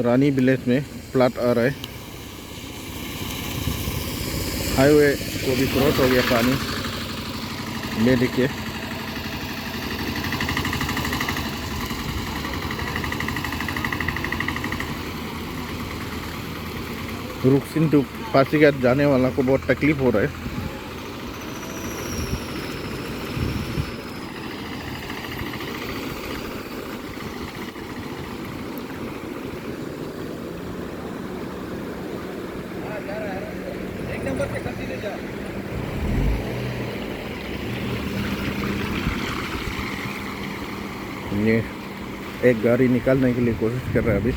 रानी village में plot आ रहा है। हाईवे को भी क्रॉस हो गया पानी में। देखिए रुकसिन टू पासीघाट जाने वाला को बहुत तकलीफ हो रहा है। ये एक गाड़ी निकालने के लिए कोशिश कर रहा है अभी।